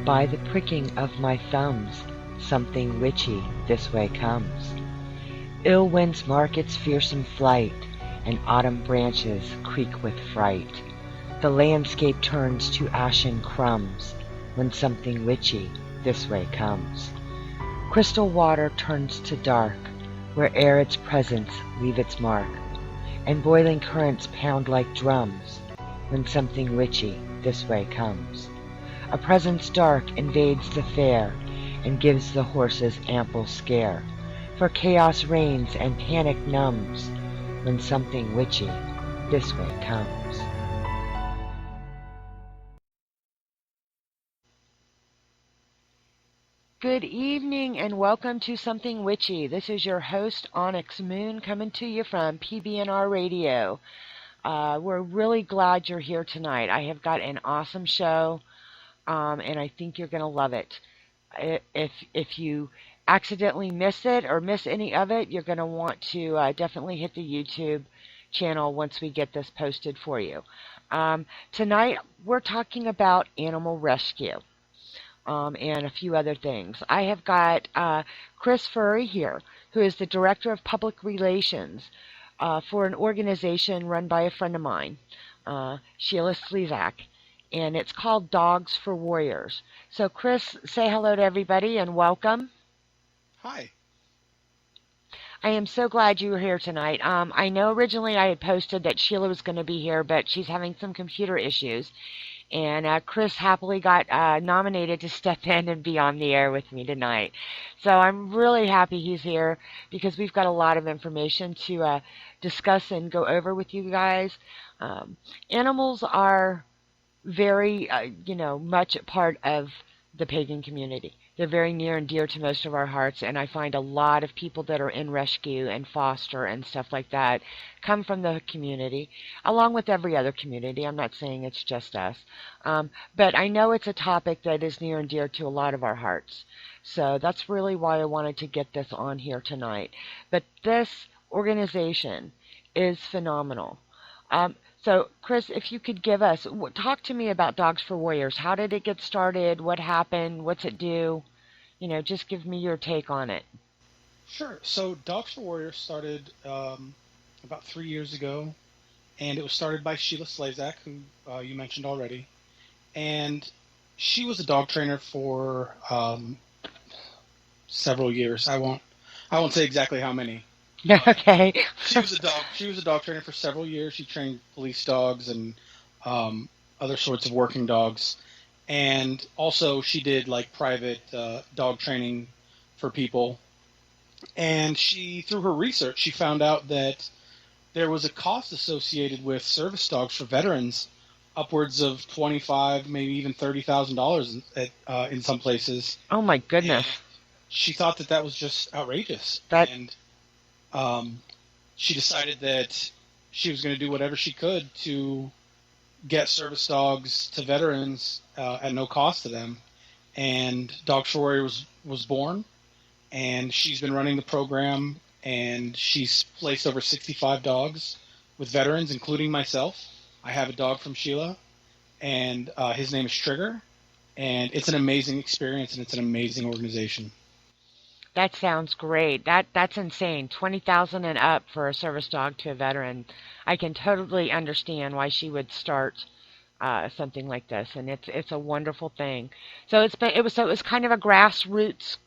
By the pricking of my thumbs, something witchy this way comes. Ill winds mark its fearsome flight, and autumn branches creak with fright. The landscape turns to ashen crumbs when something witchy this way comes. Crystal water turns to dark where'er its presence leave its mark, and boiling currents pound like drums when something witchy this way comes. A presence dark invades the fair and gives the horses ample scare, for chaos reigns and panic numbs when something witchy this way comes. Good evening and welcome to Something Witchy. This is your host, Onyx Moon, coming to you from PBNR Radio. We're really glad you're here tonight. I have got an awesome show, and I think you're going to love it. If you accidentally miss it or miss any of it, you're going to want to definitely hit the YouTube channel once we get this posted for you. Tonight, we're talking about animal rescue. And a few other things. I have got Chris Furry here, who is the Director of Public Relations for an organization run by a friend of mine, Sheila Slezak, and it's called Dogs for Warriors. So, Chris, say hello to everybody and welcome. Hi. I am so glad you were here tonight. I know originally I had posted that Sheila was going to be here, but she's having some computer issues. And Chris happily got nominated to step in and be on the air with me tonight. So I'm really happy he's here because we've got a lot of information to discuss and go over with you guys. Animals are very, much a part of the pagan community. They're very near and dear to most of our hearts, and I find a lot of people that are in rescue and foster and stuff like that come from the community, along with every other community. I'm not saying it's just us. But I know it's a topic that is near and dear to a lot of our hearts. So that's really why I wanted to get this on here tonight. But this organization is phenomenal. So, Chris, if you could give us, talk to me about Dogs for Warriors. How did it get started? What happened? What's it do? Just give me your take on it. Sure. So Dogs for Warriors started about 3 years ago, and it was started by Sheila Slezak, who you mentioned already. And she was a dog trainer for several years. I won't say exactly how many. Okay. She was a dog trainer for several years. She trained police dogs and other sorts of working dogs, and also she did like private dog training for people. And through her research, she found out that there was a cost associated with service dogs for veterans, upwards of 25, maybe even $30,000 in some places. Oh my goodness. And she thought that was just outrageous. That And she decided that she was going to do whatever she could to get service dogs to veterans at no cost to them. And Dogs for Warriors was born, and she's been running the program, and she's placed over 65 dogs with veterans, including myself. I have a dog from Sheila, and his name is Trigger, and it's an amazing experience, and it's an amazing organization. that sounds great. That's insane. 20,000 and up for a service dog to a veteran. I can totally understand why she would start something like this, and it's a wonderful thing. So it was kind of a grassroots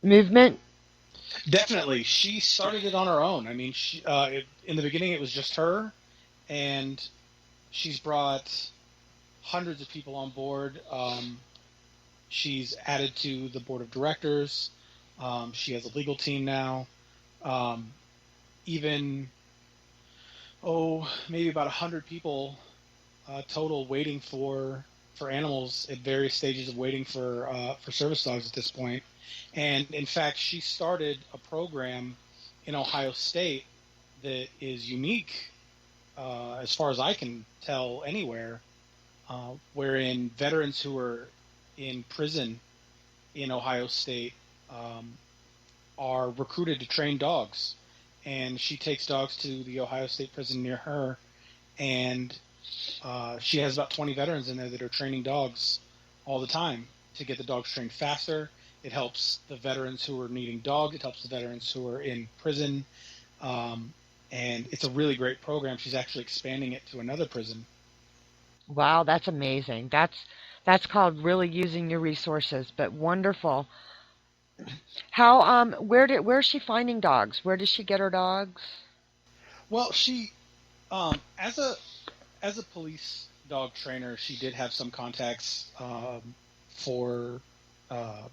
movement. Definitely, she started it on her own. I mean, in the beginning, it was just her, and she's brought hundreds of people on board. She's added to the board of directors. She has a legal team now. Even, maybe about 100 people total waiting for animals at various stages of waiting for service dogs at this point. And in fact, she started a program in Ohio State that is unique, as far as I can tell, anywhere, wherein veterans who are in prison in Ohio State are recruited to train dogs. And she takes dogs to the Ohio State prison near her, and she has about 20 veterans in there that are training dogs all the time. to get the dogs trained faster. It helps the veterans who are needing dogs. It helps the veterans who are in prison. Um, and it's a really great program. She's actually expanding it to another prison. Wow, that's amazing. That's called really using your resources, but wonderful. How where's she finding dogs? Where does she get her dogs? Well, she as a police dog trainer, she did have some contacts for uh,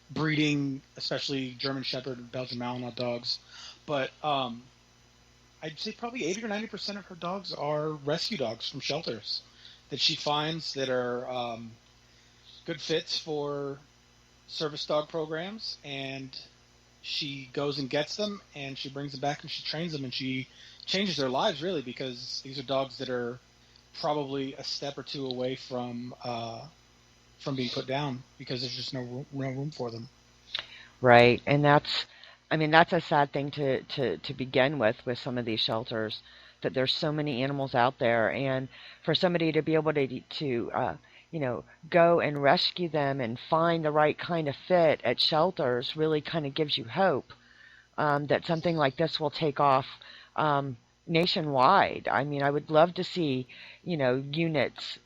breeding, especially German Shepherd and Belgian Malinois dogs. But I'd say probably 80 or 90% of her dogs are rescue dogs from shelters that she finds that are good fits for service dog programs. And she goes and gets them and she brings them back and she trains them and she changes their lives really because these are dogs that are probably a step or two away from being put down because there's just no room for them. Right, and I mean, that's a sad thing to begin with some of these shelters, that there's so many animals out there, and for somebody to be able to you know, go and rescue them and find the right kind of fit at shelters really kind of gives you hope that something like this will take off nationwide. I mean, I would love to see, you know, units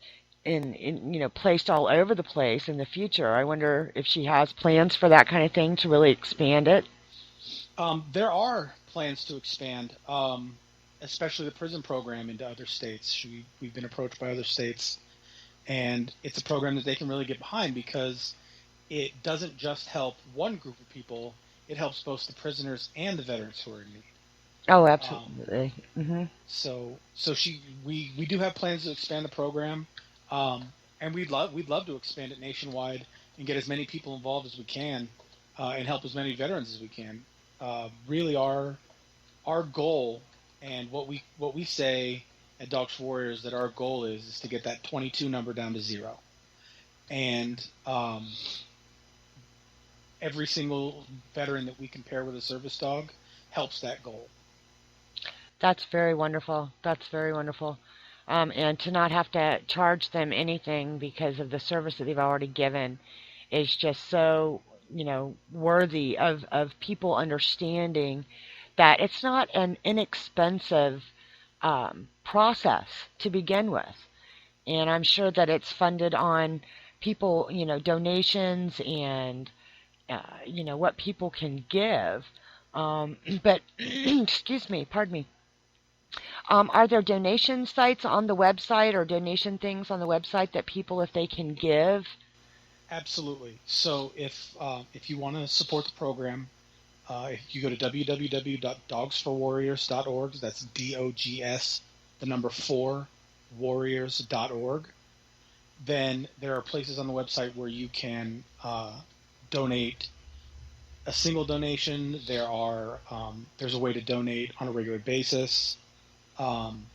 in you know placed all over the place in the future. I wonder if she has plans for that kind of thing to really expand it. There are plans to expand, especially the prison program into other states. We've been approached by other states, and it's a program that they can really get behind because it doesn't just help one group of people; it helps both the prisoners and the veterans who are in need. Oh, Um, absolutely. we do have plans to expand the program, and we'd love to expand it nationwide and get as many people involved as we can, and help as many veterans as we can. Really, our goal and what we say at Dogs for Warriors that our goal is to get that 22 number down to zero, and every single veteran that we compare with a service dog helps that goal. That's very wonderful. That's very wonderful. And to not have to charge them anything because of the service that they've already given is just so, you know, worthy of people understanding that it's not an inexpensive process to begin with. And I'm sure that it's funded on people, you know, donations and, you know, what people can give. But, excuse me, pardon me. Are there donation sites on the website or donation things on the website that people, if they can give? Absolutely. So if you want to support the program, if you go to www.dogsforwarriors.org, that's DOGS, the number four, warriors.org, then there are places on the website where you can donate a single donation. There's a way to donate on a regular basis, um,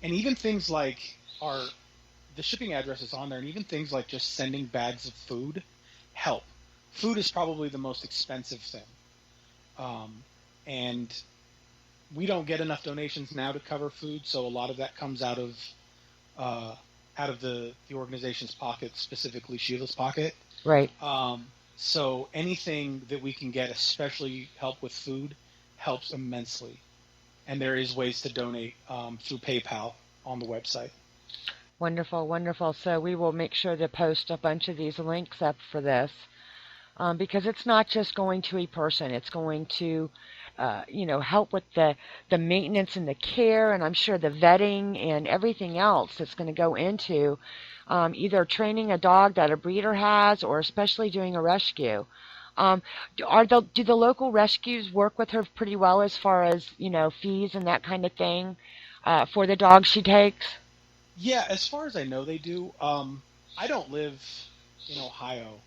and even things like our the shipping address is on there, and even things like just sending bags of food help. Food is probably the most expensive thing, um, and we don't get enough donations now to cover food, so a lot of that comes uh, out of the organization's pocket, specifically Sheila's pocket. Right. So anything that we can get, especially help with food, helps immensely. And there is ways to donate through PayPal on the website. Wonderful, wonderful. So we will make sure to post a bunch of these links up for this because it's not just going to a person. It's going to, you know, help with the maintenance and the care, and I'm sure the vetting and everything else that's going to go into either training a dog that a breeder has, or especially doing a rescue. Um, do the local rescues work with her pretty well as far as you know fees and that kind of thing for the dog she takes? Yeah, as far as I know, they do. I don't live in Ohio,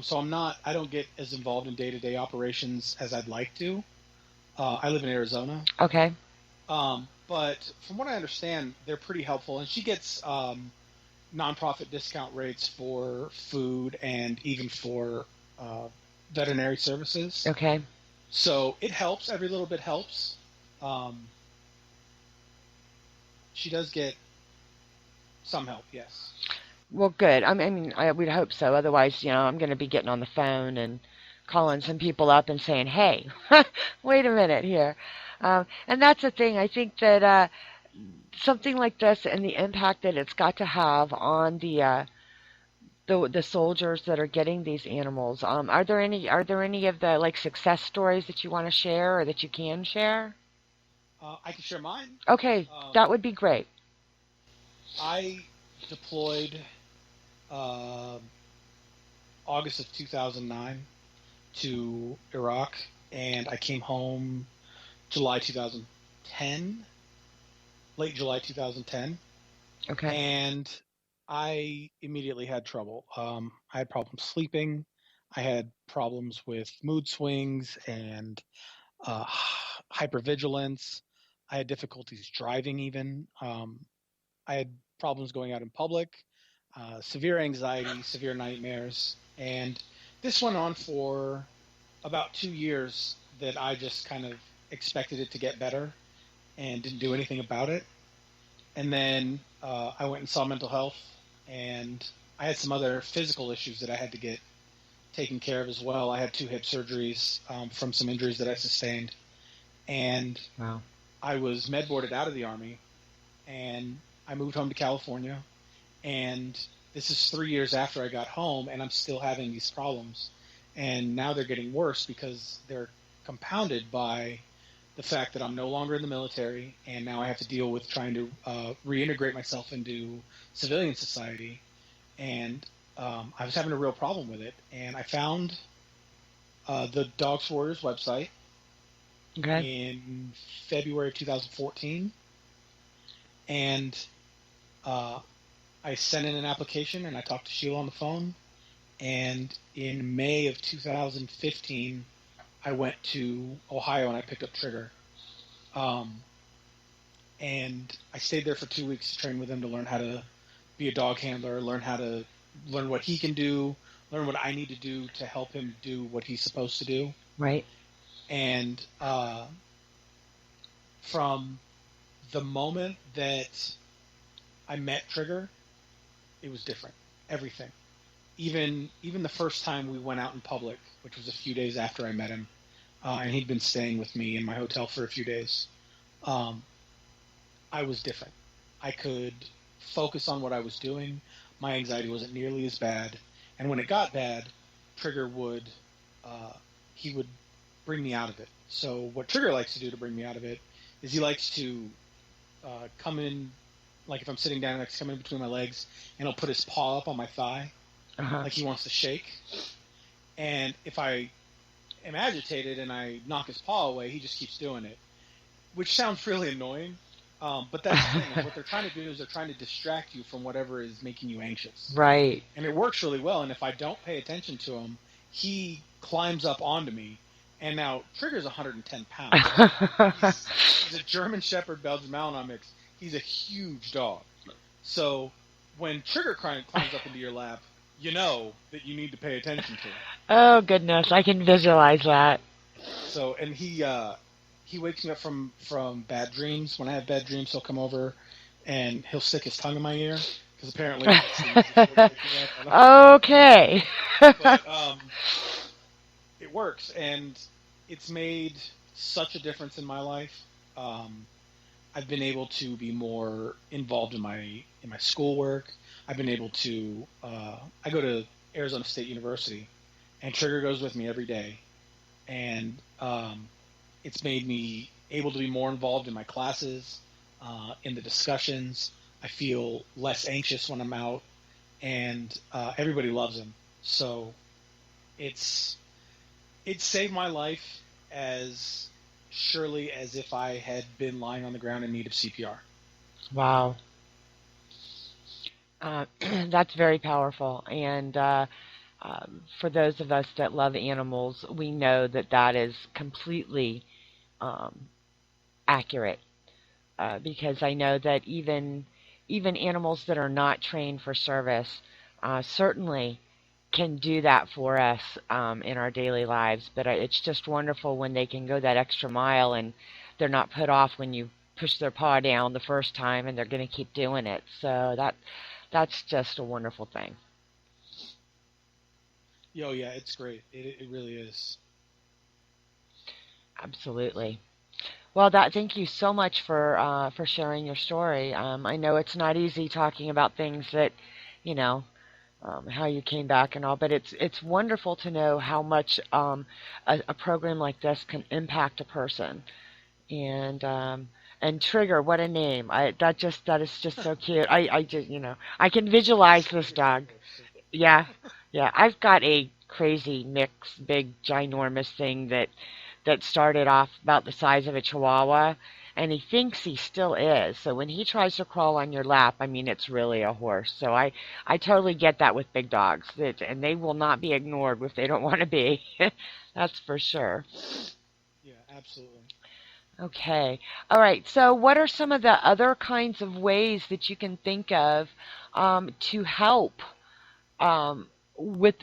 so I don't get as involved in day-to-day operations as I'd like to. I live in Arizona, Okay. but from what I understand, they're pretty helpful, and she gets nonprofit discount rates for food and even for uh, veterinary services. Okay. So it helps. Every little bit helps. Um, she does get some help, yes. Well, good. We'd hope so. Otherwise, I'm going to be getting on the phone and calling some people up and saying, "Hey, wait a minute here." And that's the thing. I think that something like this and the impact that it's got to have on the soldiers that are getting these animals. Are there any of the like success stories that you want to share or that you can share? I can share mine. Okay, Um, that would be great. I deployed uh, August of 2009 to Iraq, and I came home July 2010, late July 2010, Okay. and I immediately had trouble. I had problems sleeping. I had problems with mood swings and uh, hypervigilance. I had difficulties driving, even. I had problems going out in public, severe anxiety, severe nightmares. And this went on for about 2 years that I just kind of expected it to get better and didn't do anything about it. And then I went and saw mental health, and I had some other physical issues that I had to get taken care of as well. I had two hip surgeries from some injuries that I sustained, and Wow. I was med boarded out of the army, and I moved home to California. And this is 3 years after I got home, and I'm still having these problems. And now they're getting worse because they're compounded by the fact that I'm no longer in the military, and now I have to deal with trying to reintegrate myself into civilian society. And I was having a real problem with it. And I found the Dogs for Warriors website Okay. in February of 2014, and uh, I sent in an application and I talked to Sheila on the phone. And in May of 2015, I went to Ohio and I picked up Trigger. Um, and I stayed there for 2 weeks to train with him to learn how to be a dog handler, learn what he can do, learn what I need to do to help him do what he's supposed to do. Right. And from the moment that I met Trigger, it was different. Everything. Even the first time we went out in public, which was a few days after I met him, and he'd been staying with me in my hotel for a few days, um, I was different. I could focus on what I was doing. My anxiety wasn't nearly as bad, and when it got bad, Trigger would uh, he would bring me out of it. So what Trigger likes to do to bring me out of it is he likes to come in, like if I'm sitting down, he likes to come in between my legs, and he'll put his paw up on my thigh, Uh-huh. like he wants to shake. And if I am agitated and I knock his paw away, he just keeps doing it, which sounds really annoying. But that's the thing, is what they're trying to do is they're trying to distract you from whatever is making you anxious. Right. And it works really well. And if I don't pay attention to him, he climbs up onto me. And now Trigger's 110 pounds. He's a German Shepherd Belgian Malinois mix. He's a huge dog. So when Trigger climbs up into your lap, you know that you need to pay attention to him. Oh goodness, I can visualize that. So and he wakes me up from bad dreams. When I have bad dreams, he'll come over and he'll stick his tongue in my ear because apparently that's the easiest way to wake me up. I don't know. Okay. But it works, and it's made such a difference in my life. Um, I've been able to be more involved in my schoolwork. I've been able to I go to Arizona State University, and Trigger goes with me every day, and it's made me able to be more involved in my classes, in the discussions. I feel less anxious when I'm out, and everybody loves him. So it's it saved my life as surely as if I had been lying on the ground in need of CPR. Wow. That's very powerful. And for those of us that love animals, we know that that is completely um, accurate. Because I know that even animals that are not trained for service certainly can do that for us in our daily lives. But it's just wonderful when they can go that extra mile and they're not put off when you push their paw down the first time and they're going to keep doing it. So That's just a wonderful thing. Oh yeah, it's great. It really is. Absolutely. Well, that thank you so much for sharing your story. I know it's not easy talking about things that, you know, how you came back and all, but it's wonderful to know how much a program like this can impact a person. And Trigger, what a name! That is just so cute. I just I can visualize this Yes, of dog. course. Yeah, yeah. I've got a crazy mix, big, ginormous thing that started off about the size of a chihuahua, and he thinks he still is. So when he tries to crawl on your lap, I mean, it's really a horse. So I totally get that with big dogs, and they will not be ignored if they don't want to be. That's for sure. Yeah, absolutely. Okay. All right. So what are some of the other kinds of ways that you can think of to help with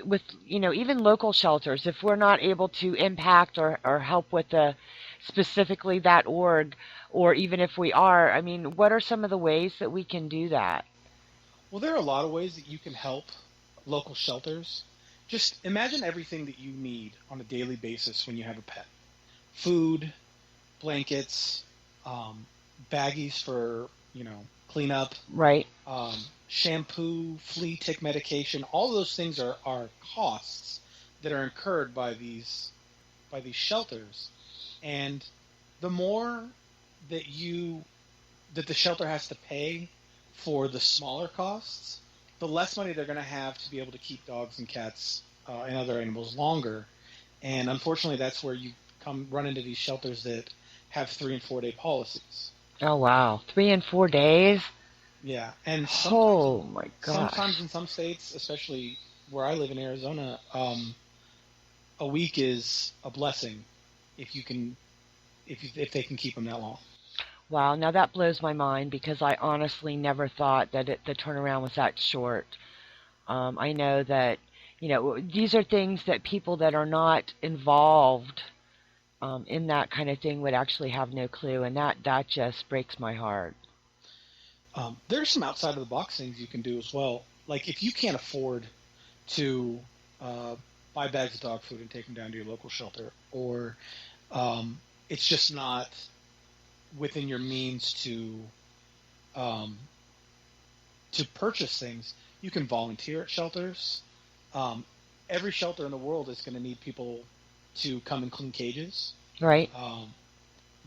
even local shelters if we're not able to impact or help with the specifically that org, or even if we are, I mean, what are some of the ways that we can do that? Well, there are a lot of ways that you can help local shelters. Just imagine everything that you need on a daily basis when you have a pet: food, blankets, um, baggies for cleanup, Right. shampoo, flea tick medication. All those things are costs that are incurred by these shelters, and the more that you that the shelter has to pay for the smaller costs, the less money they're going to have to be able to keep dogs and cats and other animals longer. And unfortunately, that's where you come run into these shelters that have 3 and 4 day policies. Oh wow, 3 and 4 days. Yeah, and Oh my sometimes gosh. in some states, especially where I live in Arizona, a week is a blessing if you can if they can keep them that long. Wow, now that blows my mind because I honestly never thought that the turnaround was that short. I know that, these are things that people that are not involved in that kind of thing would actually have no clue, and that just breaks my heart. There's some outside of the box things you can do as well. Like if you can't afford to uh, buy bags of dog food and take them down to your local shelter, or it's just not within your means um, to purchase things, you can volunteer at shelters. Um, every shelter in the world is going to need people to come and clean cages. Right? Um,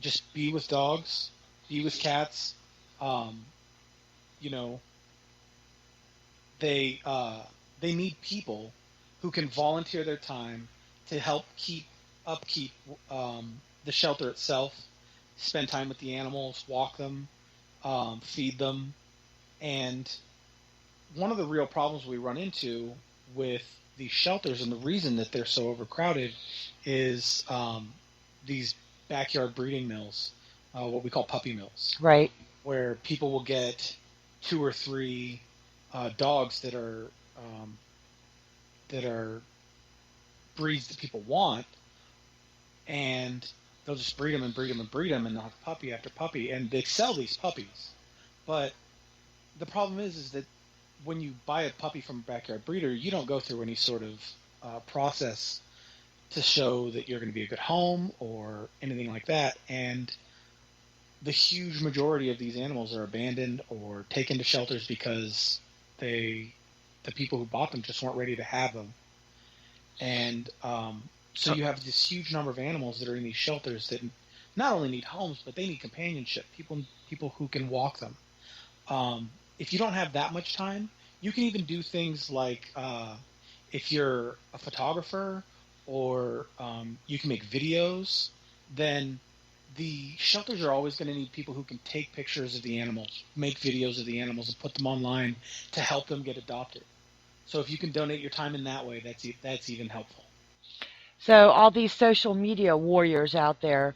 just be with dogs, be with cats. Um, you know, they uh, they need people who can volunteer their time to help upkeep the shelter itself, spend time with the animals, walk them, feed them, and one of the real problems we run into with these shelters and the reason that they're so overcrowded is these backyard breeding mills, what we call puppy mills, Right. where people will get 2 or 3 dogs that are breeds that people want, and they'll just breed them and breed them and breed them, and they'll have puppy after puppy, and they sell these puppies. But the problem is that when you buy a puppy from a backyard breeder, you don't go through any sort of process to show that you're going to be a good home or anything like that. And the huge majority of these animals are abandoned or taken to shelters because the people who bought them just weren't ready to have them. And so Uh, you have this huge number of animals that are in these shelters that not only need homes, but they need companionship. People who can walk them. If you don't have that much time, you can even do things like if you're a photographer or you can make videos, then the shelters are always going to need people who can take pictures of the animals, make videos of the animals, and put them online to help them get adopted. So if you can donate your time in that way, that's even helpful. So all these social media warriors out there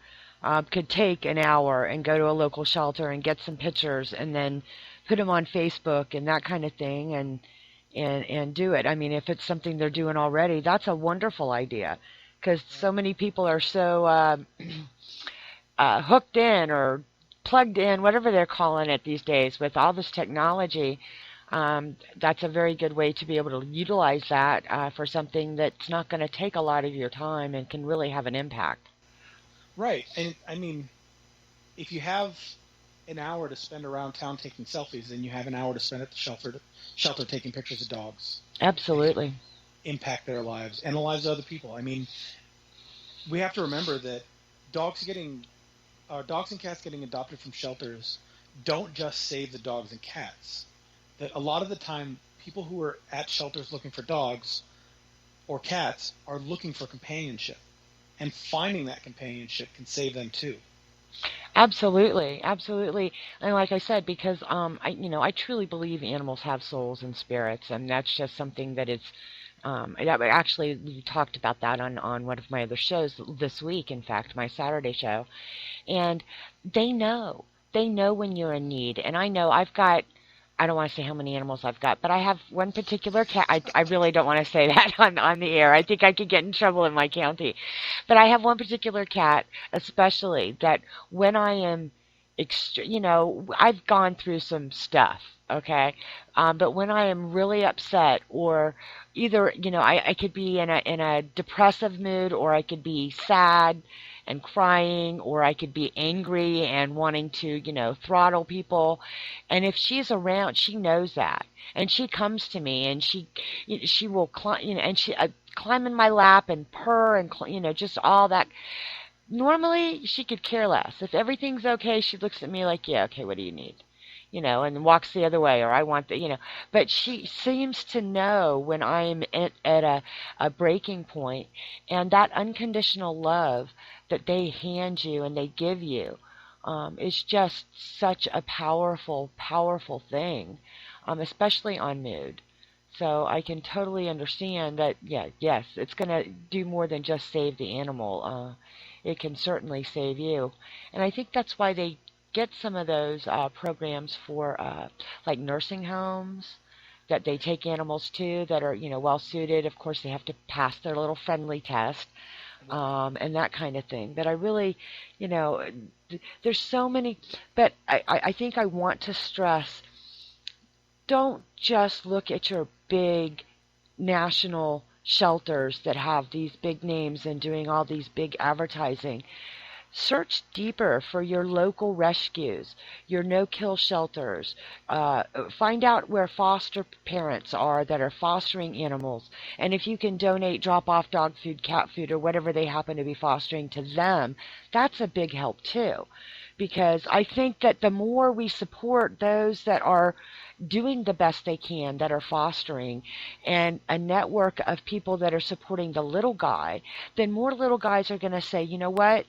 could take an hour and go to a local shelter and get some pictures and then put them on Facebook and that kind of thing and do it. I mean, if it's something they're doing already, that's a wonderful idea because Right. so many people are so hooked in or plugged in, whatever they're calling it these days, with all this technology. That's a very good way to be able to utilize that for something that's not going to take a lot of your time and can really have an impact. Right. And I mean, if you have an hour to spend around town taking selfies, then you have an hour to spend at the shelter taking pictures of dogs that can Absolutely. impact their lives and the lives of other people. I mean, we have to remember that dogs getting dogs and cats getting adopted from shelters don't just save the dogs and cats. That a lot of the time, people who are at shelters looking for dogs or cats are looking for companionship, and finding that companionship can save them too. Absolutely, absolutely. And like I said, because I truly believe animals have souls and spirits, and that's just something that is actually we talked about that on one of my other shows this week, in fact, my Saturday show. And they know. They know when you're in need. And I know I don't want to say how many animals I've got, but I have one particular cat. I really don't want to say that on the air. I think I could get in trouble in my county. But I have one particular cat, especially, that when I am I've gone through some stuff, okay? But when I am really upset, or either, I could be in a depressive mood, or I could be sad and crying, or I could be angry and wanting to, throttle people. And if she's around, she knows that. And she comes to me, and she will climb, and she climb in my lap and purr and, just all that. Normally, she could care less. If everything's okay, she looks at me like, yeah, okay, what do you need? And walks the other way, or I want the. But she seems to know when I'm at a breaking point, and that unconditional love that they hand you and they give you is just such a powerful, powerful thing, especially on mood. So I can totally understand that, yeah, yes, it's going to do more than just save the animal. It can certainly save you. And I think that's why they get some of those programs for like nursing homes that they take animals to that are, well suited. Of course, they have to pass their little friendly test Right. and that kind of thing. But I really, you know, there's so many. But I think I want to stress, don't just look at your big national shelters that have these big names and doing all these big advertising. Search deeper for your local rescues, your no-kill shelters. Find out where foster parents are that are fostering animals. And if you can donate, drop off dog food, cat food, or whatever they happen to be fostering to them, that's a big help too. Because I think that the more we support those that are doing the best they can, that are fostering, and a network of people that are supporting the little guy, then more little guys are going to say, you know what,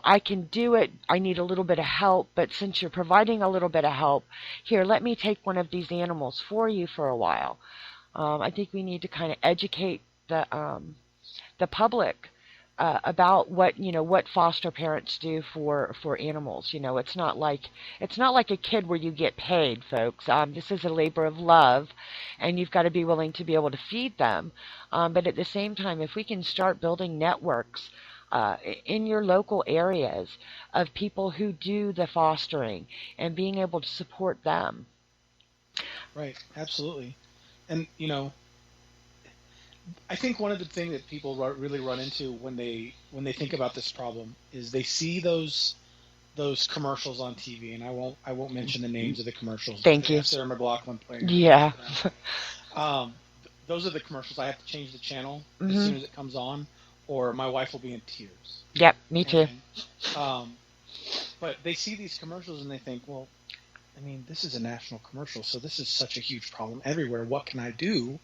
I can do it. I need a little bit of help, but since you're providing a little bit of help, here, let me take one of these animals for you for a while. I think we need to kind of educate the public about what foster parents do for animals. It's not like a kid where you get paid, folks. This is a labor of love, and you've got to be willing to be able to feed them. But at the same time, if we can start building networks in your local areas of people who do the fostering and being able to support them. Right. Absolutely. And I think one of the things that people really run into when they think about this problem is they see those commercials on TV, and I won't mention the names of the commercials, but Thank they you. have Sarah McLachlan playing her voice. Yeah. Those are the commercials. I have to change the channel as Hmm. soon as it comes on, or my wife will be in tears. Yep, me too. And but they see these commercials and they think, well, I mean, this is a national commercial, so this is such a huge problem everywhere. What can I do?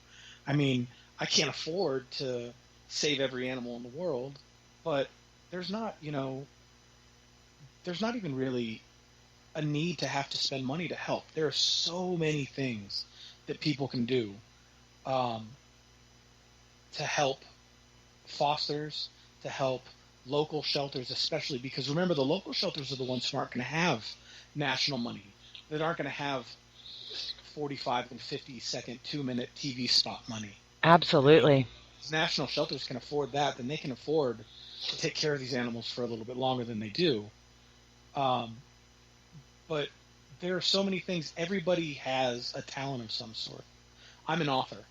I mean, I can't afford to save every animal in the world, but there's not, there's not even really a need to have to spend money to help. There are so many things that people can do um, to help fosters, to help local shelters, especially because remember, the local shelters are the ones who aren't going to have national money, that aren't going to have 45 and 50-second, 2-minute TV spot money. I mean, Absolutely. if national shelters can afford that, then they can afford to take care of these animals for a little bit longer than they do. Um, but there are so many things. Everybody has a talent of some sort. I'm an author.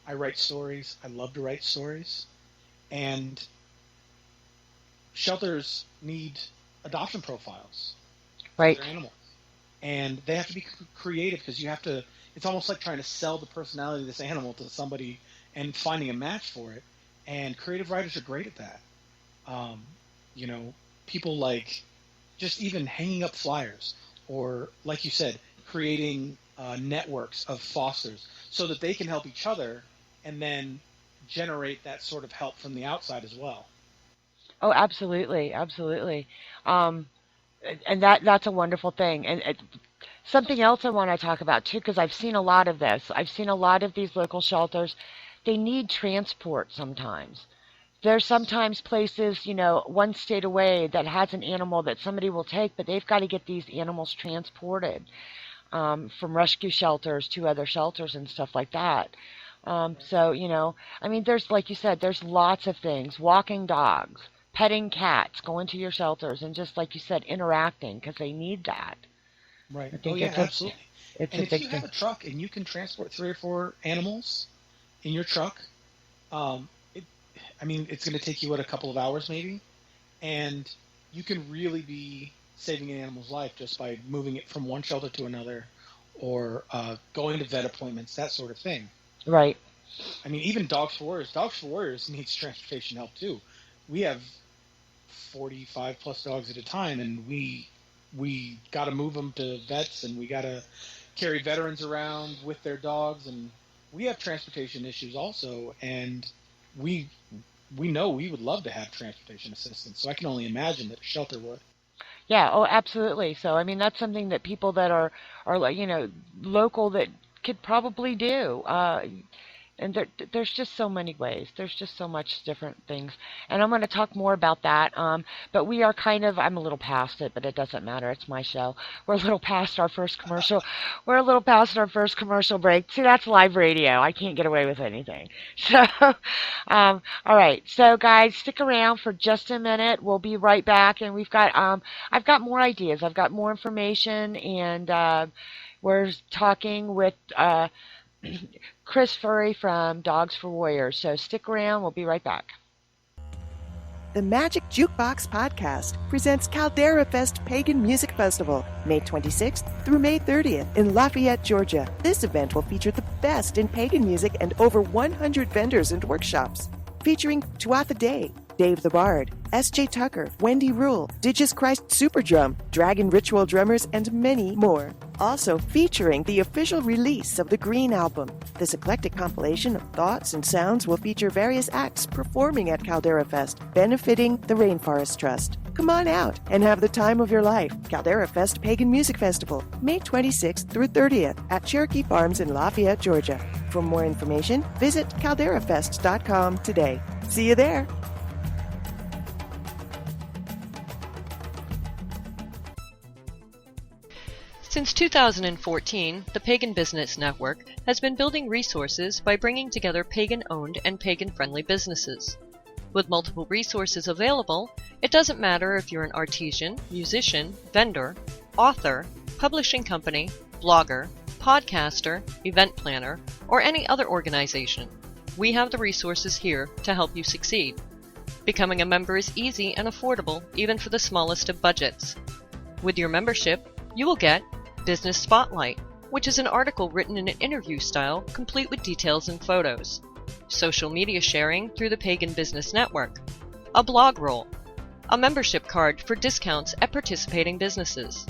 I write stories. I love to write stories. And shelters need adoption profiles for Right. their animals. And they have to be creative because you have to, it's almost like trying to sell the personality of this animal to somebody and finding a match for it. And creative writers are great at that. Um, you know, people like just even hanging up flyers or, like you said, creating networks of fosters so that they can help each other and then generate that sort of help from the outside as well. Oh, absolutely, absolutely. Um, and that's a wonderful thing. And something else I want to talk about too, because I've seen a lot of this. I've seen a lot of these local shelters. They need transport sometimes. There's sometimes places, you know, one state away that has an animal that somebody will take, but they've got to get these animals transported from rescue shelters to other shelters and stuff like that. So, you know, I mean, there's, like you said, there's lots of things. Walking dogs, petting cats, going to your shelters, and just like you said, interacting because they need that. Right. I Oh think yeah, absolutely. it's And a if big you thing. have a truck and you can transport 3 or 4 animals in your truck, um, it, I mean, it's going to take you what, a couple of hours maybe, and you can really be saving an animal's life just by moving it from one shelter to another, or going to vet appointments, that sort of thing. Right. I mean, even Dogs for Warriors. Dogs for Warriors needs transportation help too. We have 45 plus dogs at a time, and we got to move them to vets, and we got to carry veterans around with their dogs, and we have transportation issues also, and we we know we would love to have transportation assistance. So I can only imagine that a shelter would. Yeah, oh, absolutely. So, I mean, that's something that people that are like, you know, local that could probably do. And there's just so many ways. There's just so much different things. And I'm going to talk more about that. But we are kind of, I'm a little past it, but it doesn't matter. It's my show. We're a little past our first commercial. We're a little past our first commercial break. See, that's live radio. I can't get away with anything. So, all right. So, guys, stick around for just a minute. We'll be right back. And I've got more ideas. I've got more information. And we're talking with Chris Furry from Dogs for Warriors. So stick around. We'll be right back. The Magic Jukebox Podcast presents Caldera Fest Pagan Music Festival, May 26th through May 30th in Lafayette, Georgia. This event will feature the best in pagan music and over 100 vendors and workshops. Featuring Tuatha the Day, Dave the Bard, S.J. Tucker, Wendy Rule, Digis Christ Super Drum, Dragon Ritual Drummers, and many more. Also featuring the official release of the Green Album. This eclectic compilation of thoughts and sounds will feature various acts performing at Caldera Fest, benefiting the Rainforest Trust. Come on out and have the time of your life. Caldera Fest Pagan Music Festival, May 26th through 30th at Cherokee Farms in Lafayette, Georgia. For more information, visit calderafest.com today. See you there. Since 2014, the Pagan Business Network has been building resources by bringing together pagan-owned and pagan-friendly businesses. With multiple resources available, it doesn't matter if you're an artisan, musician, vendor, author, publishing company, blogger, podcaster, event planner, or any other organization. We have the resources here to help you succeed. Becoming a member is easy and affordable, even for the smallest of budgets. With your membership, you will get Business Spotlight, which is an article written in an interview style, complete with details and photos. Social media sharing through the Pagan Business Network. A blog roll. A membership card for discounts at participating businesses.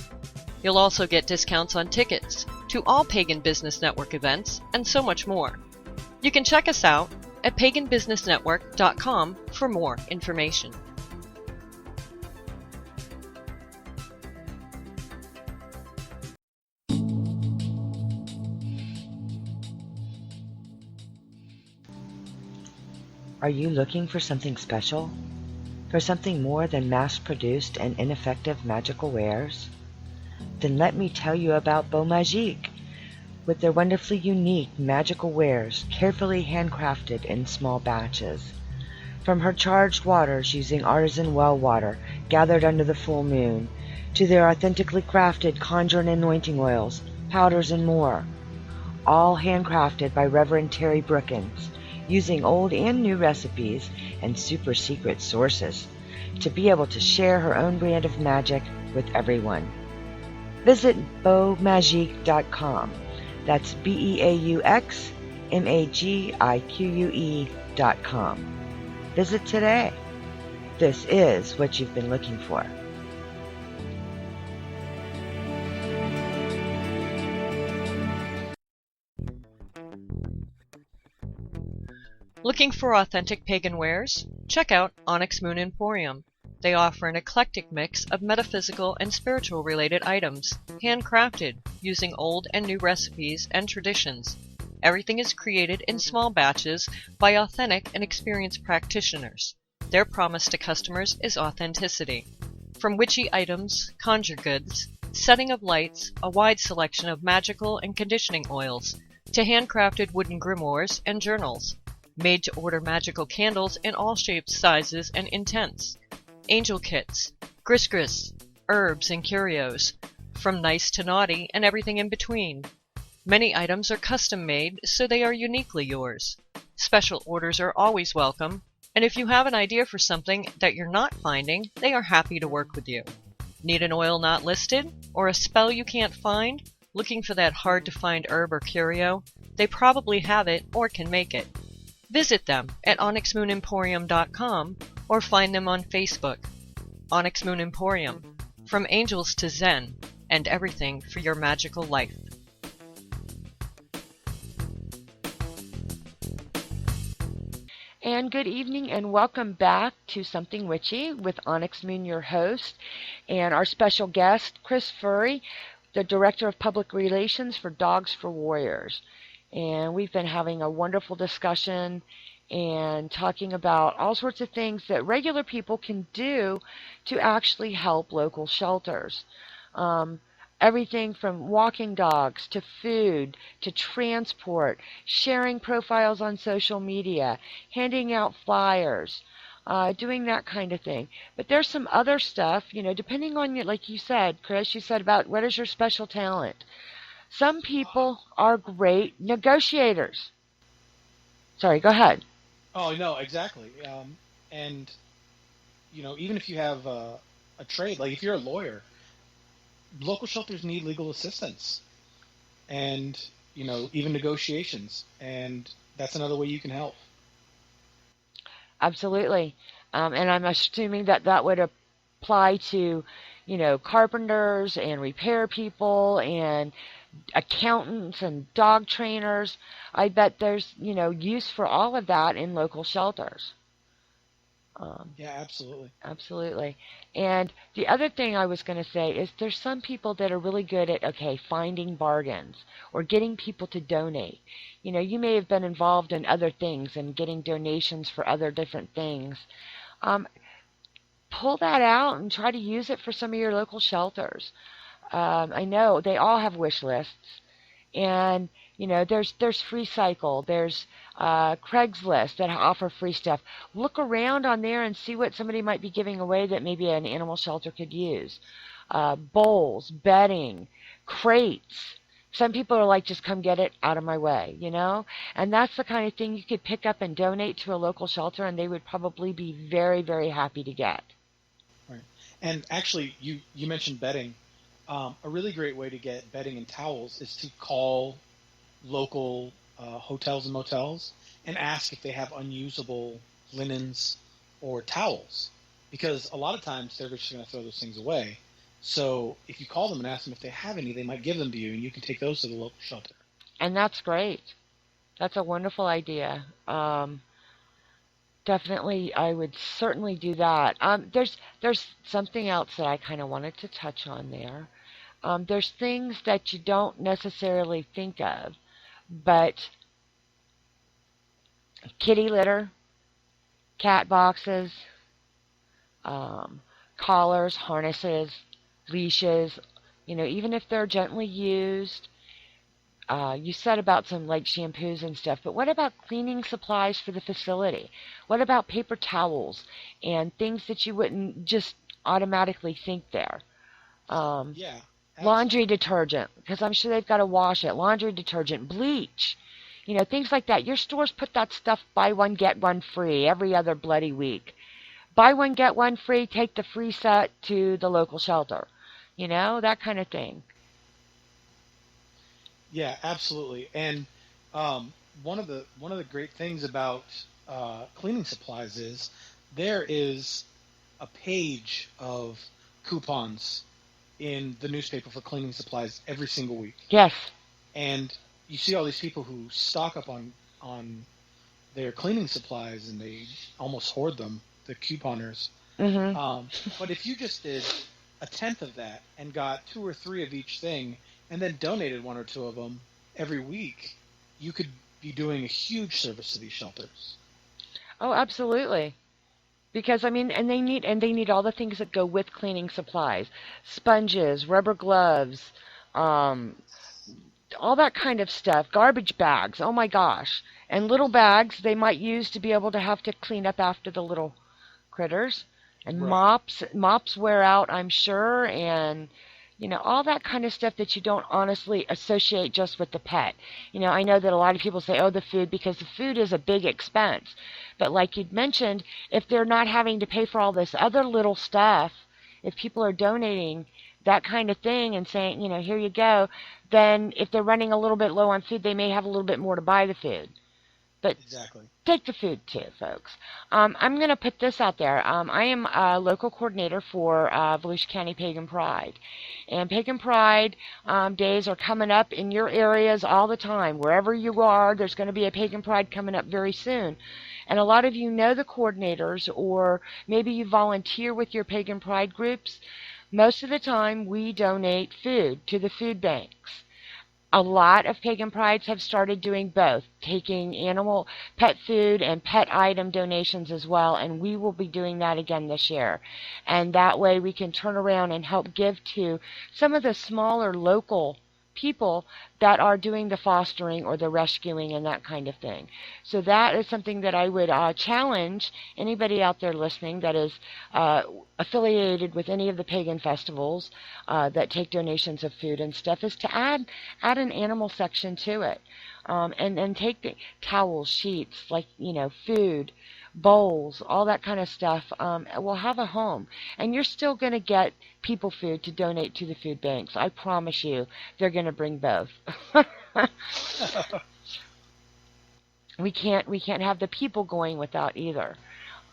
You'll also get discounts on tickets to all Pagan Business Network events, and so much more. You can check us out at paganbusinessnetwork.com for more information. Are you looking for something special? For something more than mass-produced and ineffective magical wares? Then let me tell you about Beau Magique, with their wonderfully unique magical wares carefully handcrafted in small batches. From her charged waters using artisan well water gathered under the full moon, to their authentically crafted conjure and anointing oils, powders, and more, all handcrafted by Reverend Terry Brookins, using old and new recipes and super secret sources to be able to share her own brand of magic with everyone. Visit beauxmagique.com. That's BEAUXMAGIQUE.com. Visit today. This is what you've been looking for. Looking for authentic pagan wares? Check out Onyx Moon Emporium. They offer an eclectic mix of metaphysical and spiritual related items, handcrafted using old and new recipes and traditions. Everything is created in small batches by authentic and experienced practitioners. Their promise to customers is authenticity. From witchy items, conjure goods, setting of lights, a wide selection of magical and conditioning oils, to handcrafted wooden grimoires and journals. Made-to-order magical candles in all shapes, sizes, and intents. Angel kits, gris-gris, herbs, and curios, from nice to naughty and everything in between. Many items are custom-made, so they are uniquely yours. Special orders are always welcome, and if you have an idea for something that you're not finding, they are happy to work with you. Need an oil not listed? Or a spell you can't find? Looking for that hard-to-find herb or curio? They probably have it or can make it. Visit them at onyxmoonemporium.com or find them on Facebook. Onyx Moon Emporium, from angels to Zen, and everything for your magical life. And good evening and welcome back to Something Witchy with Onyx Moon, your host, and our special guest, Chris Furry, the Director of Public Relations for Dogs for Warriors. And we've been having a wonderful discussion and talking about all sorts of things that regular people can do to actually help local shelters. Everything from walking dogs to food to transport, sharing profiles on social media, handing out flyers, doing that kind of thing. But there's some other stuff, depending on, like you said, Chris, you said about what is your special talent. Some people are great negotiators. Sorry, go ahead. Oh, no, exactly. And, even if you have a trade, like if you're a lawyer, local shelters need legal assistance and, even negotiations. And that's another way you can help. Absolutely. And I'm assuming that that would apply to, carpenters and repair people and accountants and dog trainers. I bet there's, use for all of that in local shelters. Yeah, absolutely. Absolutely. And the other thing I was going to say is there's some people that are really good at, finding bargains or getting people to donate. You may have been involved in other things and getting donations for other different things. Pull that out and try to use it for some of your local shelters. I know they all have wish lists, and there's Free Cycle, there's Craigslist that offer free stuff. Look around on there and see what somebody might be giving away that maybe an animal shelter could use. Bowls, bedding, crates. Some people are like, just come get it out of my way, and that's the kind of thing you could pick up and donate to a local shelter, and they would probably be very, very happy to get. Right. And actually, you mentioned bedding. A really great way to get bedding and towels is to call local hotels and motels and ask if they have unusable linens or towels, because a lot of times they're just going to throw those things away. So if you call them and ask them if they have any, they might give them to you, and you can take those to the local shelter. And that's great. That's a wonderful idea. Definitely, I would certainly do that. There's something else that I kind of wanted to touch on there. There's things that you don't necessarily think of, but kitty litter, cat boxes, collars, harnesses, leashes, even if they're gently used. You said about some like shampoos and stuff, but what about cleaning supplies for the facility? What about paper towels and things that you wouldn't just automatically think there? Yeah, Laundry absolutely. detergent, because I'm sure they've got to wash it. Laundry detergent, bleach, things like that. Your stores put that stuff buy one, get one free every other bloody week. Buy one, get one free, take the free set to the local shelter. That kind of thing. Yeah, absolutely. And one of the great things about cleaning supplies is there is a page of coupons in the newspaper for cleaning supplies every single week, Yes. and you see all these people who stock up on their cleaning supplies and they almost hoard them, the couponers. Mhm. Um, but if you just did a tenth of that and got two or three of each thing and then donated one or two of them every week, you could be doing a huge service to these shelters. Oh, absolutely. Because and they need all the things that go with cleaning supplies. Sponges, rubber gloves, um all that kind of stuff, garbage bags. Oh my gosh. And little bags they might use to be able to have to clean up after the little critters. And Right. mops wear out, I'm sure, and all that kind of stuff that you don't honestly associate just with the pet. I know that a lot of people say, oh, the food, because the food is a big expense. But like you'd mentioned, if they're not having to pay for all this other little stuff, if people are donating that kind of thing and saying, here you go, then if they're running a little bit low on food, they may have a little bit more to buy the food. But Exactly. take the food too, folks. I'm going to put this out there. I am a local coordinator for Volusia County Pagan Pride. And Pagan Pride days are coming up in your areas all the time. Wherever you are, there's going to be a Pagan Pride coming up very soon. And a lot of you know the coordinators, or maybe you volunteer with your Pagan Pride groups. Most of the time, we donate food to the food banks. A lot of pagan prides have started doing both, taking animal pet food and pet item donations as well, and we will be doing that again this year. And that way we can turn around and help give to some of the smaller local people that are doing the fostering or the rescuing and that kind of thing. So that is something that I would challenge anybody out there listening that is uh, affiliated with any of the pagan festivals that take donations of food and stuff, is to add an animal section to it. And take the towels, sheets, like, food, bowls, all that kind of stuff, will have a home. And you're still going to get people food to donate to the food banks. I promise you, they're going to bring both. We can't have the people going without either.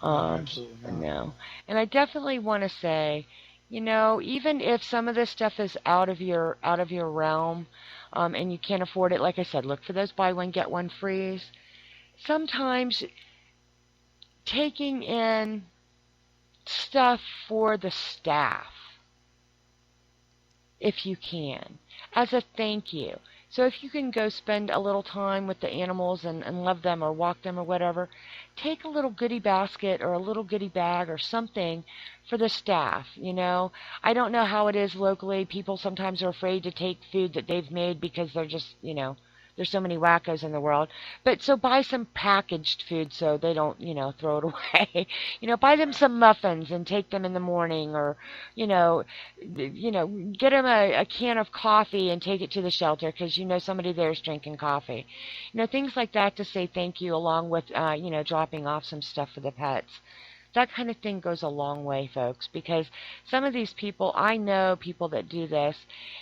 No, Um, absolutely not. no. And I definitely want to say, even if some of this stuff is out of your realm, and you can't afford it, like I said, look for those buy one get one frees. Sometimes taking in stuff for the staff, if you can, as a thank you. So if you can go spend a little time with the animals and love them or walk them or whatever, take a little goodie basket or a little goodie bag or something for the staff. I don't know how it is locally. People sometimes are afraid to take food that they've made because they're just, there's so many wackos in the world. But so buy some packaged food so they don't, throw it away. Buy them some muffins and take them in the morning, or, you know, get them a can of coffee and take it to the shelter because somebody there is drinking coffee. Things like that to say thank you, along with dropping off some stuff for the pets. That kind of thing goes a long way, folks, because some of these people, I know people that do this,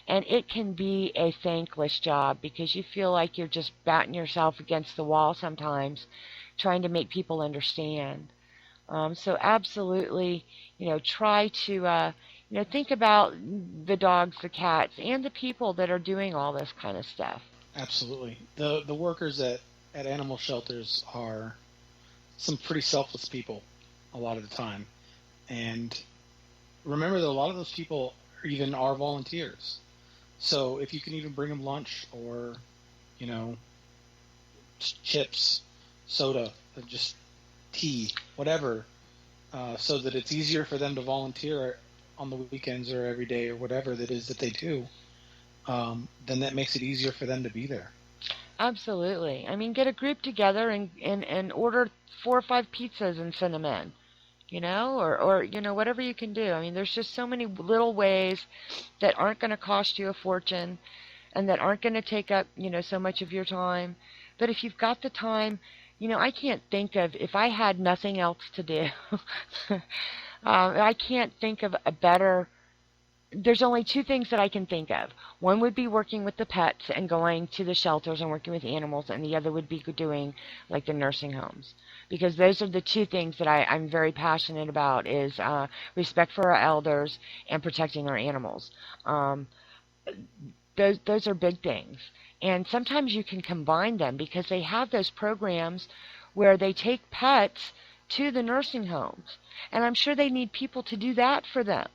and it can be a thankless job because you feel like you're just batting yourself against the wall sometimes, trying to make people understand. So absolutely, try to, think about the dogs, the cats, and the people that are doing all this kind of stuff. Absolutely. The workers at animal shelters are some pretty selfless people a lot of the time. And remember that a lot of those people even are volunteers. So if you can even bring them lunch or, you know, chips, soda, just tea, whatever, so that it's easier for them to volunteer on the weekends or every day or whatever that is that they do, then that makes it easier for them to be there. Absolutely. I mean, get a group together and order 4 or 5 pizzas and send them in. or whatever you can do. I mean, there's just so many little ways that aren't going to cost you a fortune and that aren't going to take up, so much of your time. But if you've got the time, I can't think of, if I had nothing else to do, I can't think of a better, there's only two things that I can think of. One would be working with the pets and going to the shelters and working with animals, and the other would be doing like the nursing homes. Because those are the two things that I'm very passionate about, is respect for our elders and protecting our animals. Um, those are big things. And sometimes you can combine them because they have those programs where they take pets to the nursing homes. And I'm sure they need people to do that for them.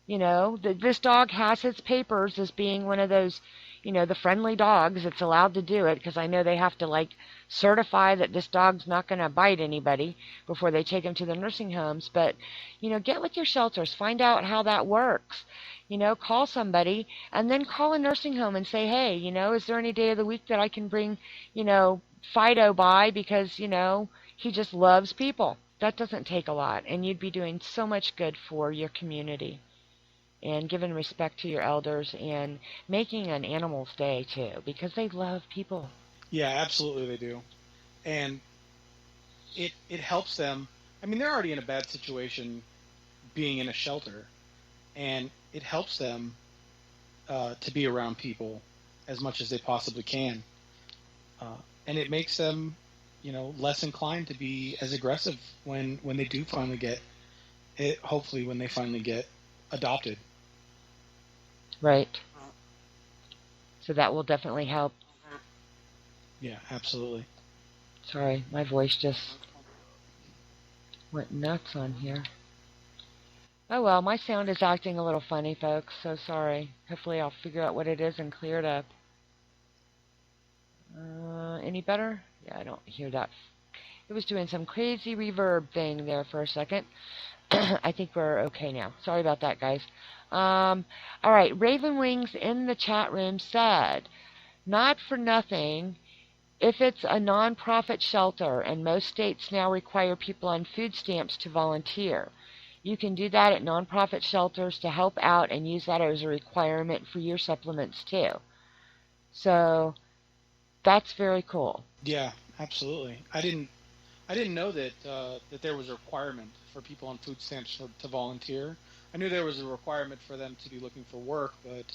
This dog has its papers as being one of those, the friendly dogs that's allowed to do it, because I know they have to certify that this dog's not going to bite anybody before they take him to the nursing homes. But, get with your shelters, find out how that works. Call somebody and then call a nursing home and say, hey, is there any day of the week that I can bring, Fido by because, he just loves people. That doesn't take a lot, and you'd be doing so much good for your community. And giving respect to your elders and making an animal's day too, because they love people. Yeah, absolutely they do. And it helps them. I mean, they're already in a bad situation being in a shelter, and it helps them to be around people as much as they possibly can. And it makes them, less inclined to be as aggressive when they do finally get it, hopefully when they finally get adopted. Right. So that will definitely help. Yeah, absolutely. Sorry, my voice just went nuts on here. Oh well, my sound is acting a little funny, folks, so sorry. Hopefully I'll figure out what it is and clear it up. Any better? Yeah, I don't hear that. It was doing some crazy reverb thing there for a second. I think we're okay now. Sorry about that, guys. All right, Raven Wings in the chat room said, not for nothing, if it's a non-profit shelter, and most states now require people on food stamps to volunteer, you can do that at non-profit shelters to help out and use that as a requirement for your supplements too. So that's very cool. Yeah, absolutely. I didn't know that that there was a requirement for people on food stamps to volunteer. I knew there was a requirement for them to be looking for work, but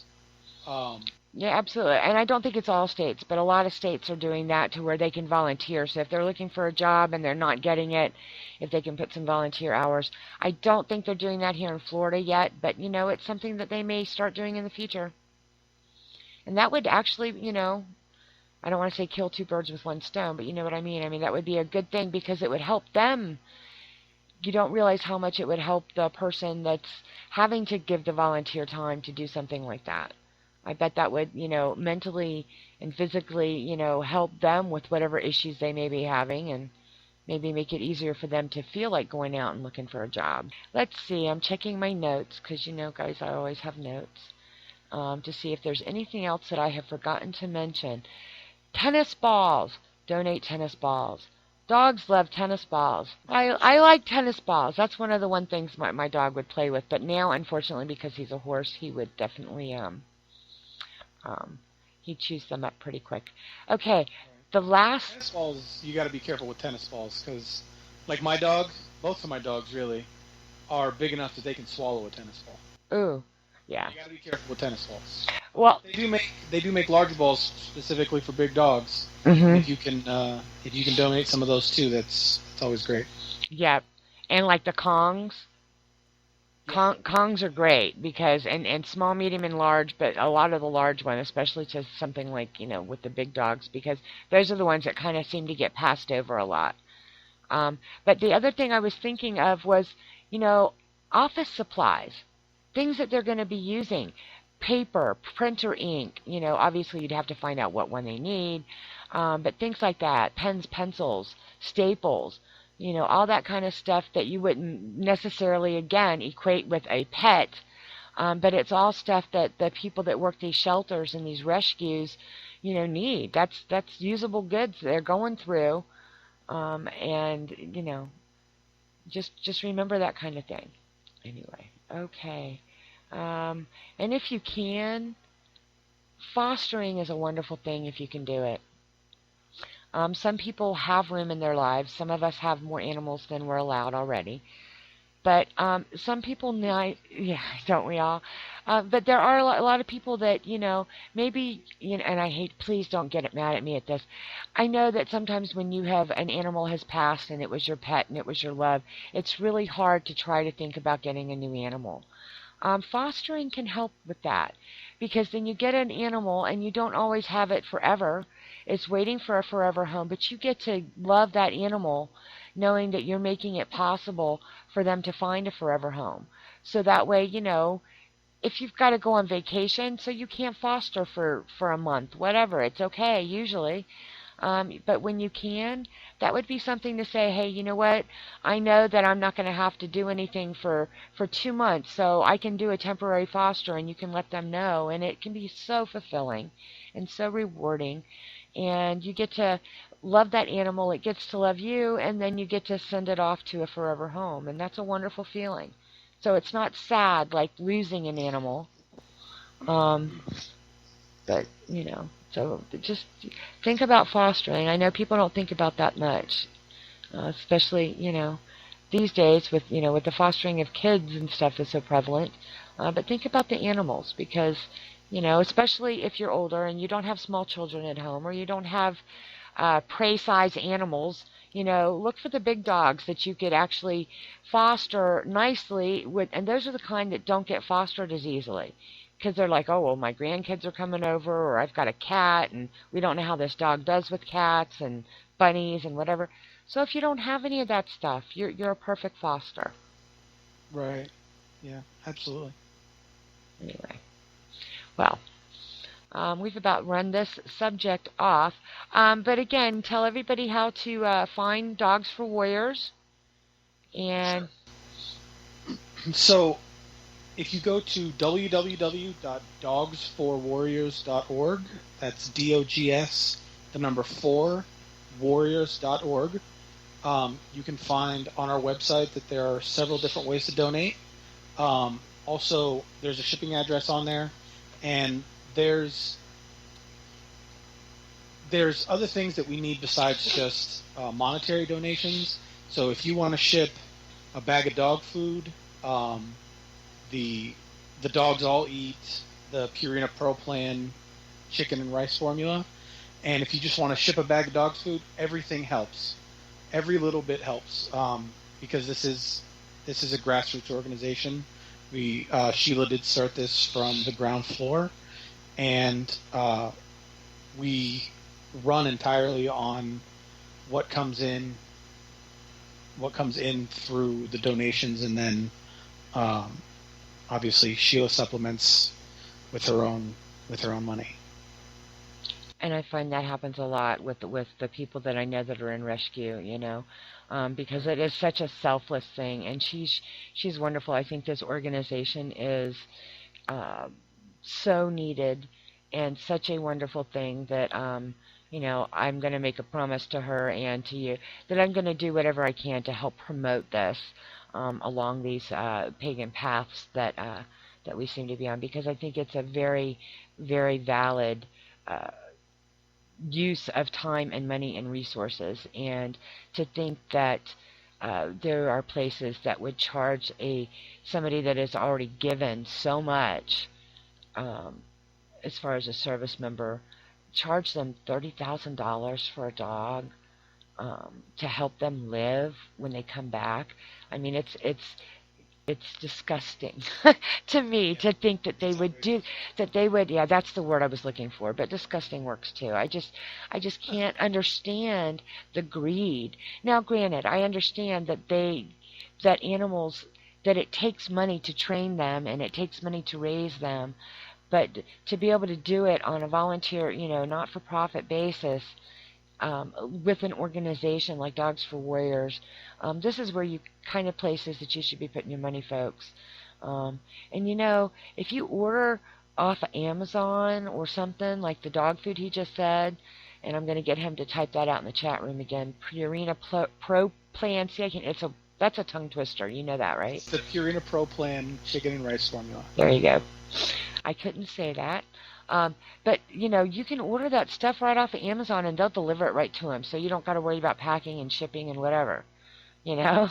yeah, absolutely. And I don't think it's all states, but a lot of states are doing that to where they can volunteer. So if they're looking for a job and they're not getting it, if they can put some volunteer hours. I don't think they're doing that here in Florida yet, but it's something that they may start doing in the future. And that would actually, I don't want to say kill two birds with one stone, but you know what I mean. I mean, that would be a good thing because it would help them. You don't realize how much it would help the person that's having to give the volunteer time to do something like that. I bet that would, mentally and physically, help them with whatever issues they may be having, and maybe make it easier for them to feel like going out and looking for a job. Let's see. I'm checking my notes because, guys, I always have notes to see if there's anything else that I have forgotten to mention. Tennis balls. Donate tennis balls. Dogs love tennis balls. I like tennis balls. That's one of the things my dog would play with. But now, unfortunately, because he's a horse, he would definitely he'd chews them up pretty quick. Okay, the last tennis balls, you got to be careful with tennis balls because, like my dog, both of my dogs really are big enough that they can swallow a tennis ball. Ooh, yeah. You got to be careful with tennis balls. Well, they do make larger balls specifically for big dogs. Mm-hmm. If you can donate some of those too, that's always great. Yeah, and like the Kongs. Kongs are great because, and small, medium, and large, but a lot of the large one, especially to something like, with the big dogs, because those are the ones that kind of seem to get passed over a lot. But the other thing I was thinking of was, office supplies, things that they're going to be using, paper, printer ink, obviously you'd have to find out what one they need, but things like that, pens, pencils, staples, all that kind of stuff that you wouldn't necessarily, again, equate with a pet, but it's all stuff that the people that work these shelters and these rescues, need. That's usable goods they're going through, and, Just remember that kind of thing. Anyway, okay. And if you can, fostering is a wonderful thing if you can do it. Some people have room in their lives. Some of us have more animals than we're allowed already. But some people, yeah, don't we all? But there are a lot of people that, maybe, and I hate, please don't get mad at me at this. I know that sometimes when you have an animal has passed and it was your pet and it was your love, it's really hard to try to think about getting a new animal. Fostering can help with that because then you get an animal and you don't always have it forever. It's waiting for a forever home, but you get to love that animal knowing that you're making it possible for them to find a forever home. So that way, if you've got to go on vacation, so you can't foster for a month, whatever, it's okay usually. But when you can, that would be something to say, hey, you know what? I know that I'm not going to have to do anything for 2 months, so I can do a temporary foster, and you can let them know, and it can be so fulfilling and so rewarding, and you get to love that animal, it gets to love you, and then you get to send it off to a forever home, and that's a wonderful feeling. So it's not sad like losing an animal. Um, but, so just think about fostering. I know people don't think about that much, especially, these days with the fostering of kids and stuff is so prevalent. But think about the animals because, especially if you're older and you don't have small children at home or you don't have prey-size animals, look for the big dogs that you could actually foster nicely with, and those are the kind that don't get fostered as easily because they're like, oh, well, my grandkids are coming over, or I've got a cat, and we don't know how this dog does with cats and bunnies and whatever. So if you don't have any of that stuff, you're a perfect foster. Right. Yeah, absolutely. Anyway, well, we've about run this subject off. But again, tell everybody how to find Dogs for Warriors. And So if you go to www.dogsforwarriors.org, that's DOGS, the number 4, warriors.org, you can find on our website that there are several different ways to donate. Also, there's a shipping address on there, and there's other things that we need besides just monetary donations. So if you want to ship a bag of dog food, the dogs all eat the Purina Pro Plan chicken and rice formula, and if you just want to ship a bag of dog food, everything helps. Every little bit helps, because this is a grassroots organization. Sheila did start this from the ground floor, and we run entirely on what comes in through the donations, and then obviously Sheila supplements with her own money. and I find that happens a lot with the people that I know that are in rescue, because it is such a selfless thing, and she's wonderful. I think this organization is uh, so needed and such a wonderful thing that I'm going to make a promise to her and to you that I'm going to do whatever I can to help promote this along these pagan paths that we seem to be on, because I think it's a very, very valid use of time and money and resources, and to think that there are places that would charge somebody that has already given so much, as far as a service member, charge them $30,000 for a dog, to help them live when they come back. I mean, it's disgusting to me to think that they would do that. They would, yeah, that's the word I was looking for, but disgusting works too. I just can't understand the greed. Now granted, I understand that animals, that it takes money to train them and it takes money to raise them, but to be able to do it on a volunteer, not for profit basis, with an organization like Dogs for Warriors, this is where you kind of places that you should be putting your money, folks. And if you order off of Amazon or something like the dog food he just said, and I'm going to get him to type that out in the chat room again, Purina Pro Plan. See, it's a That's a tongue twister. You know that, right? It's the Purina Pro Plan chicken and rice formula. There you go. I couldn't say that. But you can order that stuff right off of Amazon and they'll deliver it right to them, so you don't got to worry about packing and shipping and whatever. You know,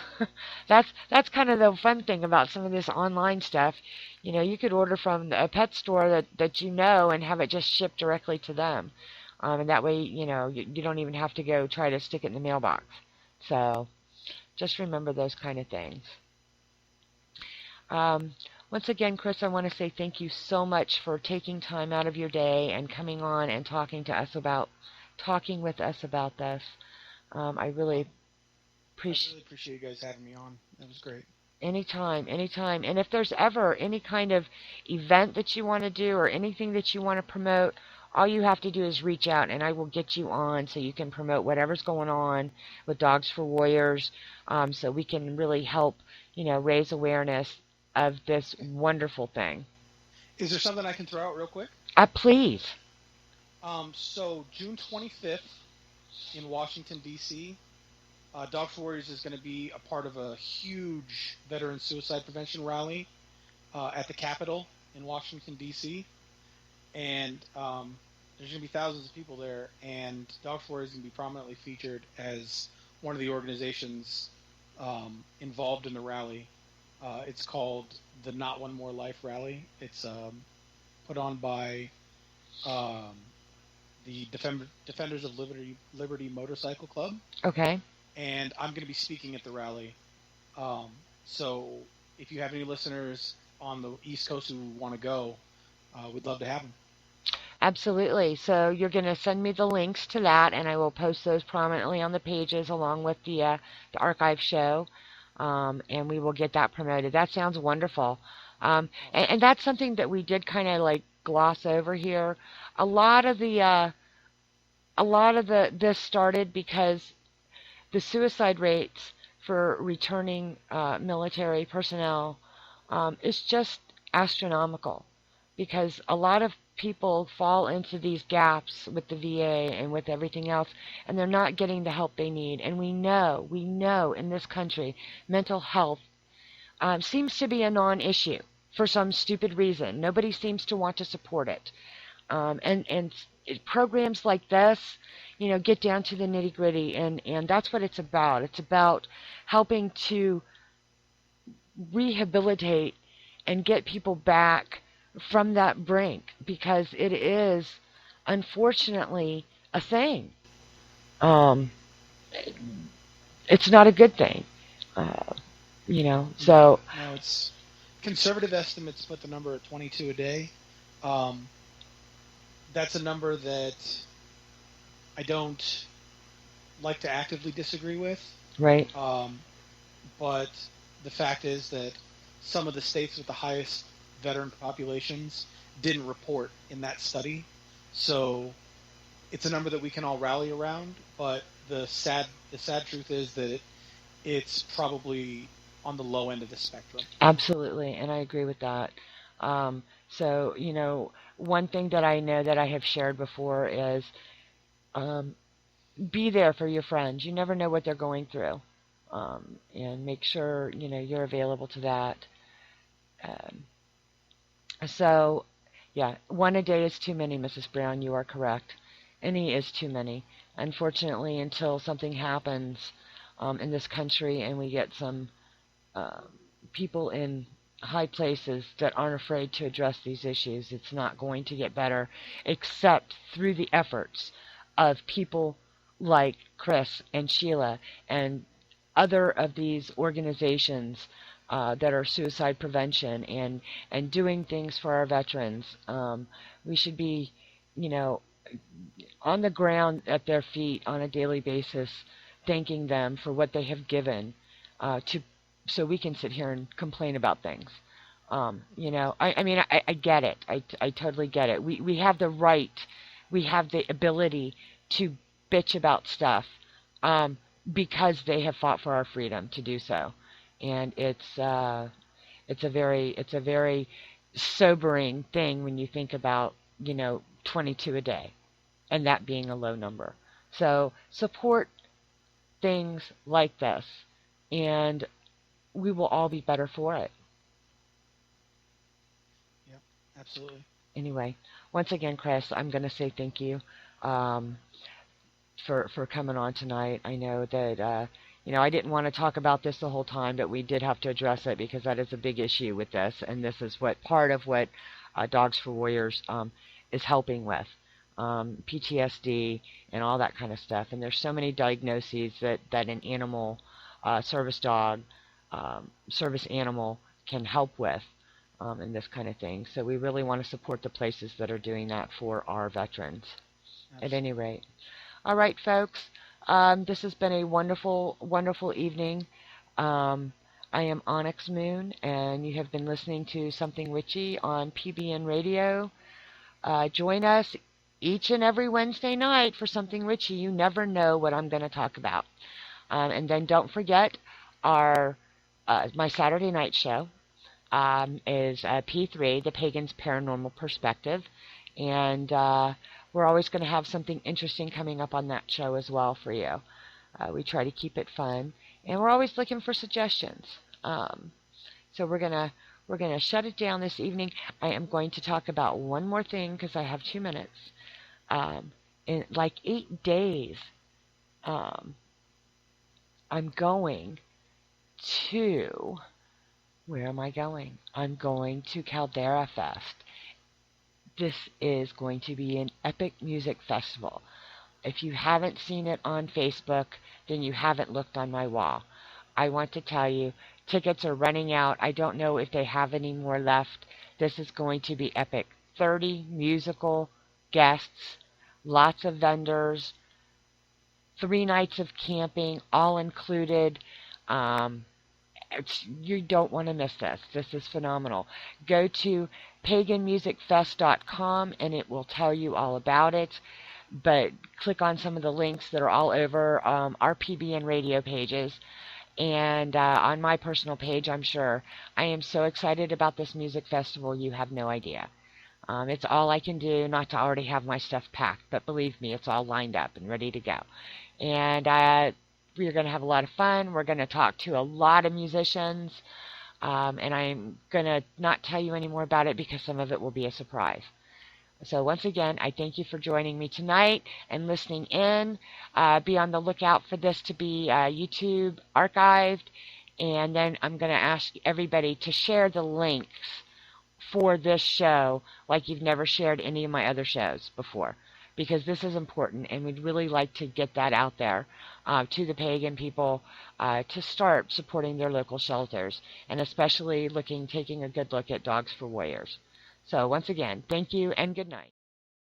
that's kind of the fun thing about some of this online stuff. You could order from a pet store that and have it just shipped directly to them, and that way you don't even have to go try to stick it in the mailbox. So just remember those kind of things. Um, Once again, Chris, I want to say thank you so much for taking time out of your day and coming on and talking with us about this. I really I really appreciate you guys having me on. That was great. Anytime, anytime. And if there's ever any kind of event that you want to do or anything that you want to promote, all you have to do is reach out and I will get you on so you can promote whatever's going on with Dogs for Warriors, so we can really help, raise awareness of this wonderful thing. Is there something I can throw out real quick? Please. So June 25th in Washington, D.C., Dogs for Warriors is going to be a part of a huge veteran suicide prevention rally at the Capitol in Washington, D.C. And there's going to be thousands of people there, and Dogs for Warriors is going to be prominently featured as one of the organizations involved in the rally. It's called the Not One More Life Rally. It's put on by the Defenders of Liberty Motorcycle Club. Okay. And I'm going to be speaking at the rally. So if you have any listeners on the East Coast who want to go, we'd love to have them. Absolutely. So you're going to send me the links to that, and I will post those prominently on the pages along with the archive show, and we will get that promoted. That sounds wonderful. And that's something that we did kind of like gloss over here. A lot of this started because the suicide rates for returning military personnel is just astronomical, because a lot of people fall into these gaps with the VA and with everything else, and they're not getting the help they need. And we know in this country, mental health seems to be a non-issue for some stupid reason. Nobody seems to want to support it. And programs like this, get down to the nitty-gritty, and that's what it's about. It's about helping to rehabilitate and get people back from that brink, because it is unfortunately a thing. It's not a good thing, so No, it's conservative estimates put the number at 22 a day. That's a number that I don't like to actively disagree with. right. But the fact is that some of the states with the highest veteran populations didn't report in that study. So it's a number that we can all rally around, but the sad truth is that it's probably on the low end of the spectrum. Absolutely, and I agree with that. So, one thing that I know that I have shared before is be there for your friends. You never know what they're going through. And make sure, you're available to that. So, yeah, one a day is too many, Mrs. Brown. You are correct. Any is too many. Unfortunately, until something happens in this country and we get some people in high places that aren't afraid to address these issues, it's not going to get better, except through the efforts of people like Chris and Sheila and other of these organizations that are suicide prevention and doing things for our veterans. We should be, on the ground at their feet on a daily basis, thanking them for what they have given so we can sit here and complain about things. I mean, I get it. I totally get it. We have the right, we have the ability to bitch about stuff because they have fought for our freedom to do so. And it's a very sobering thing when you think about, 22 a day, and that being a low number. So support things like this, and we will all be better for it. Yep, absolutely. Anyway, once again, Chris, I'm going to say thank you um, for coming on tonight. I know that I didn't want to talk about this the whole time, but we did have to address it because that is a big issue with this, and this is what part of what Dogs for Warriors is helping with. PTSD and all that kind of stuff. And there's so many diagnoses that an animal service dog, service animal can help with, and this kind of thing. So we really want to support the places that are doing that for our veterans. At any Absolutely. rate, all right, folks. This has been a wonderful, wonderful evening. Um, I am Onyx Moon, and you have been listening to Something Wytchy on PBN Radio. Join us each and every Wednesday night for Something Wytchy. You never know what I'm going to talk about. And then don't forget our my Saturday night show is P3, The Pagan's Paranormal Perspective. And we're always going to have something interesting coming up on that show as well for you. We try to keep it fun, and we're always looking for suggestions. So we're gonna shut it down this evening. I am going to talk about one more thing because I have 2 minutes. In like 8 days, um, I'm going to. Where am I going? I'm going to Caldera Fest. This is going to be an epic music festival. If you haven't seen it on Facebook, then you haven't looked on my wall. I want to tell you, tickets are running out. I don't know if they have any more left. This is going to be epic. 30 musical guests, lots of vendors, 3 nights of camping, all included. Um, you don't want to miss this. This is phenomenal. Go to paganmusicfest.com and it will tell you all about it. But click on some of the links that are all over our PBN radio pages and on my personal page, I'm sure. I am so excited about this music festival, you have no idea. It's all I can do not to already have my stuff packed, but believe me, it's all lined up and ready to go. And we're going to have a lot of fun. We're going to talk to a lot of musicians, and I'm going to not tell you any more about it because some of it will be a surprise. So once again, I thank you for joining me tonight and listening in. Be on the lookout for this to be YouTube archived. And then I'm going to ask everybody to share the links for this show like you've never shared any of my other shows before. Because this is important, and we'd really like to get that out there to the pagan people to start supporting their local shelters, and especially taking a good look at Dogs for Warriors. So once again, thank you and good night.